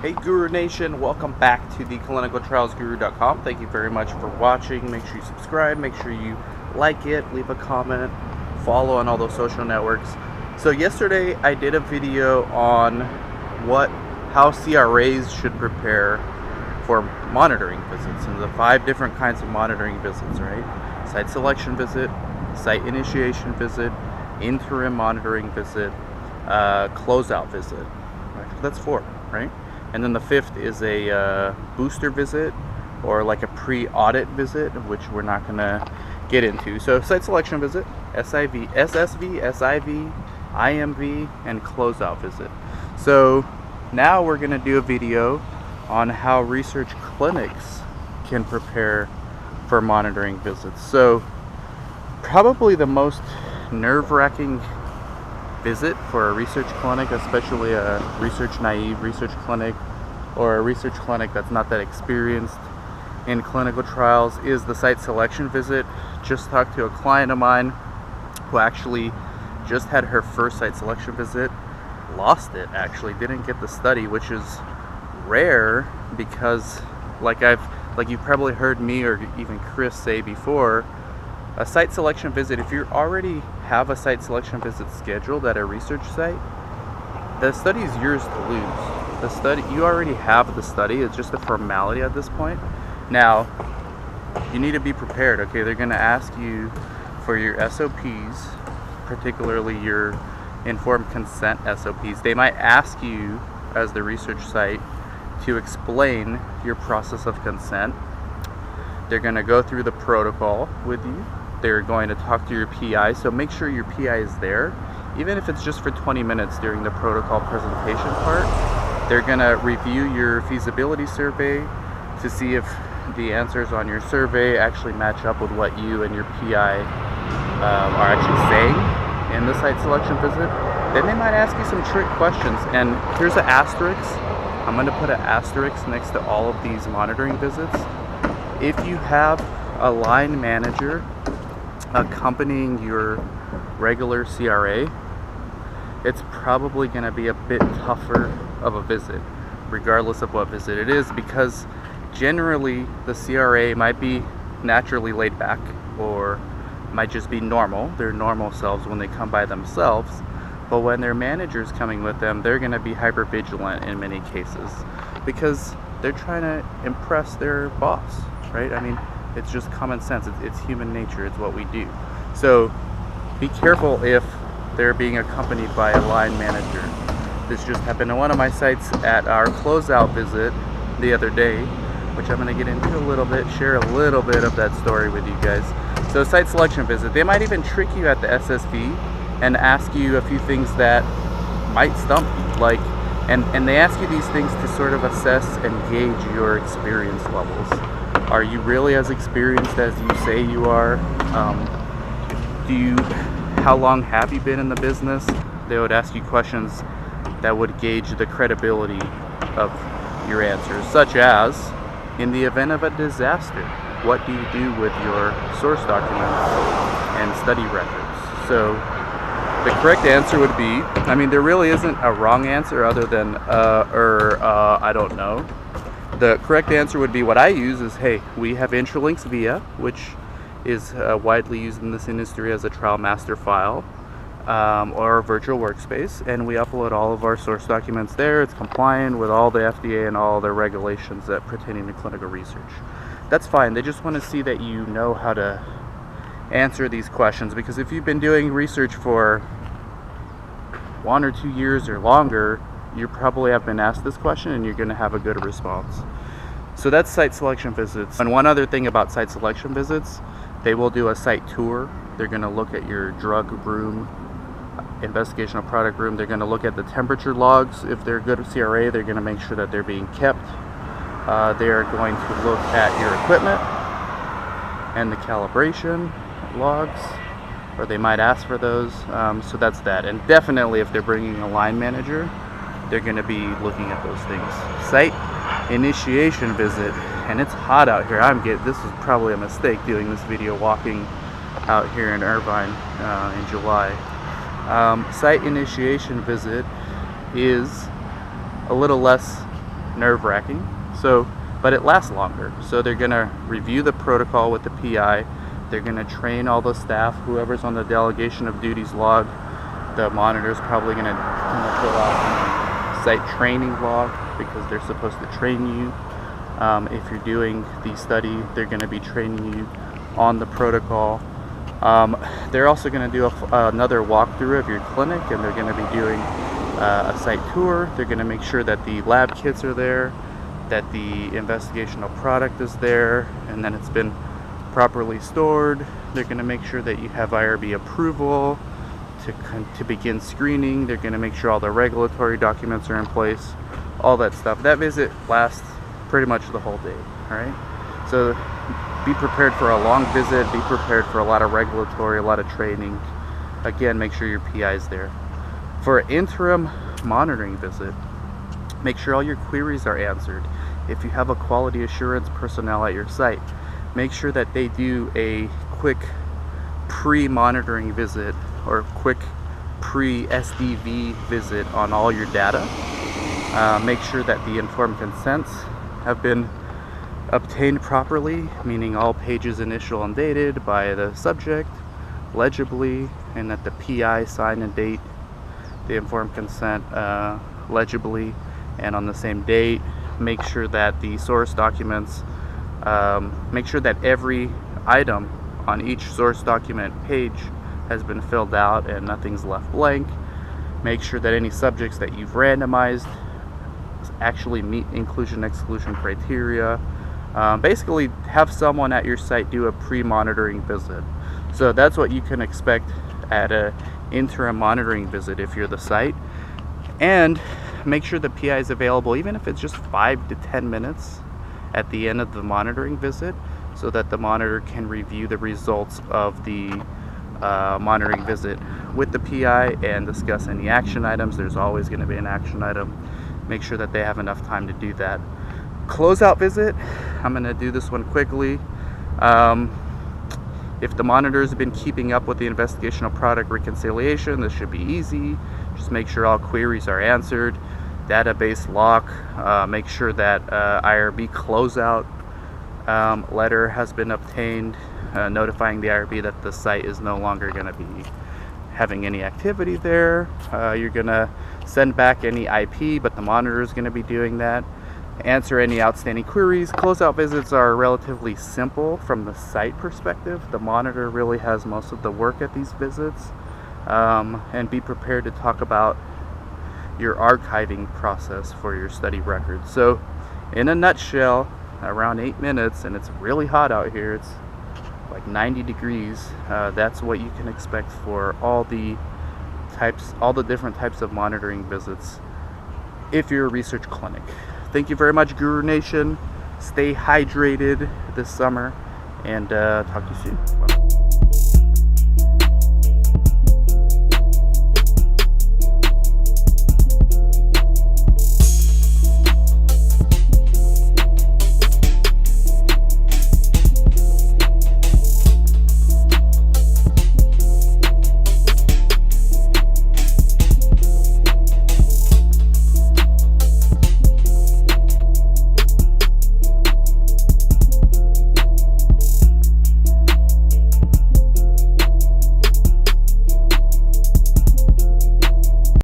Hey Guru Nation, welcome back to the clinicaltrialsguru.com. Thank you very much for watching. Make sure you subscribe, make sure you like it, leave a comment, follow on all those social networks. So yesterday I did a video on how CRAs should prepare for monitoring visits, and the 5 different kinds of monitoring visits, right? Site selection visit, site initiation visit, interim monitoring visit, closeout visit. Right? That's 4, right? And then the 5th is a booster visit, or like a pre-audit visit, which we're not going to get into. So site selection visit, SSV, SIV, IMV, and closeout visit. So now we're going to do a video on how research clinics can prepare for monitoring visits. So probably the most nerve-wracking visit for a research clinic, especially a research naive research clinic or a research clinic that's not that experienced in clinical trials, is the site selection visit. Just talked to a client of mine who actually just had her first site selection visit, lost it, actually didn't get the study, which is rare because like you've probably heard me or even Chris say before, a site selection visit, if you already have a site selection visit scheduled at a research site, the study is yours to lose. The study, you already have the study, it's just a formality at this point. Now, you need to be prepared, okay? They're going to ask you for your SOPs, particularly your informed consent SOPs. They might ask you, as the research site, to explain your process of consent. They're going to go through the protocol with you. They're going to talk to your PI, so make sure your PI is there, even if it's just for 20 minutes during the protocol presentation part. They're going to review your feasibility survey to see if the answers on your survey actually match up with what you and your PI are actually saying in the site selection visit. Then they might ask you some trick questions, and here's an asterisk. I'm going to put an asterisk next to all of these monitoring visits. If you have a line manager accompanying your regular CRA, it's probably going to be a bit tougher of a visit, regardless of what visit it is, because generally the CRA might be naturally laid back or might just be normal, their normal selves when they come by themselves. But when their manager's coming with them, they're going to be hyper vigilant in many cases because they're trying to impress their boss, right? I mean, it's just common sense. It's human nature. It's what we do. So be careful if they're being accompanied by a line manager. This just happened to one of my sites at our closeout visit the other day, which I'm going to get into a little bit, share a little bit of that story with you guys. So site selection visit, they might even trick you at the SSV and ask you a few things that might stump you, like, and they ask you these things to sort of assess and gauge your experience levels. Are you really as experienced as you say you are? How long have you been in the business? They would ask you questions that would gauge the credibility of your answers, such as, in the event of a disaster, what do you do with your source documents and study records? So the correct answer would be, I mean, there really isn't a wrong answer other than I don't know. The correct answer would be, what I use is, hey, we have Intralinks VIA, which is widely used in this industry as a trial master file or a virtual workspace, and we upload all of our source documents there. It's compliant with all the FDA and all the regulations that pertaining to clinical research. That's fine. They just want to see that you know how to answer these questions, because if you've been doing research for 1 or 2 years or longer, you probably have been asked this question and you're going to have a good response. So that's site selection visits. And one other thing about site selection visits, they will do a site tour. They're going to look at your drug room, investigational product room. They're going to look at the temperature logs. If they're good at CRA, they're going to make sure that they're being kept. They are going to look at your equipment and the calibration logs, or they might ask for those. So that's that. And definitely if they're bringing a line manager, they're going to be looking at those things. Site initiation visit, and it's hot out here. This is probably a mistake doing this video walking out here in Irvine in July. Site initiation visit is a little less nerve-wracking. So, but it lasts longer. So they're gonna review the protocol with the PI. They're gonna train all the staff, whoever's on the delegation of duties log. The monitor's probably gonna fill out a site training log because they're supposed to train you. If you're doing the study, they're gonna be training you on the protocol. They're also going to do another walkthrough of your clinic, and they're going to be doing a site tour. They're going to make sure that the lab kits are there, that the investigational product is there, and then it's been properly stored. They're going to make sure that you have IRB approval to begin screening. They're going to make sure all the regulatory documents are in place, all that stuff. That visit lasts pretty much the whole day, all right? So be prepared for a long visit, be prepared for a lot of regulatory, a lot of training. Again, make sure your PI is there. For an interim monitoring visit, make sure all your queries are answered. If you have a quality assurance personnel at your site, make sure that they do a quick pre-monitoring visit or quick pre-SDV visit on all your data. Make sure that the informed consents have been obtained properly, meaning all pages initial and dated by the subject legibly, and that the PI sign and date the informed consent legibly and on the same date. Make sure that the source documents, make sure that every item on each source document page has been filled out and nothing's left blank. Make sure that any subjects that you've randomized actually meet inclusion-exclusion criteria. Basically have someone at your site do a pre-monitoring visit. So that's what you can expect at an interim monitoring visit if you're the site. And make sure the PI is available, even if it's just 5 to 10 minutes at the end of the monitoring visit, so that the monitor can review the results of the monitoring visit with the PI and discuss any action items. There's always going to be an action item. Make sure that they have enough time to do that. Closeout visit, I'm going to do this one quickly. If the monitor's have been keeping up with the investigational product reconciliation, this should be easy. Just make sure all queries are answered. Database lock, make sure that IRB closeout letter has been obtained, notifying the IRB that the site is no longer going to be having any activity there. You're going to send back any IP, but the monitor is going to be doing that. Answer any outstanding queries. Closeout visits are relatively simple from the site perspective. The monitor really has most of the work at these visits. And be prepared to talk about your archiving process for your study records. So in a nutshell, around 8 minutes, and it's really hot out here, it's like 90 degrees, that's what you can expect for all the different types of monitoring visits if you're a research clinic. Thank you very much, Guru Nation. Stay hydrated this summer, and talk to you soon. Bye.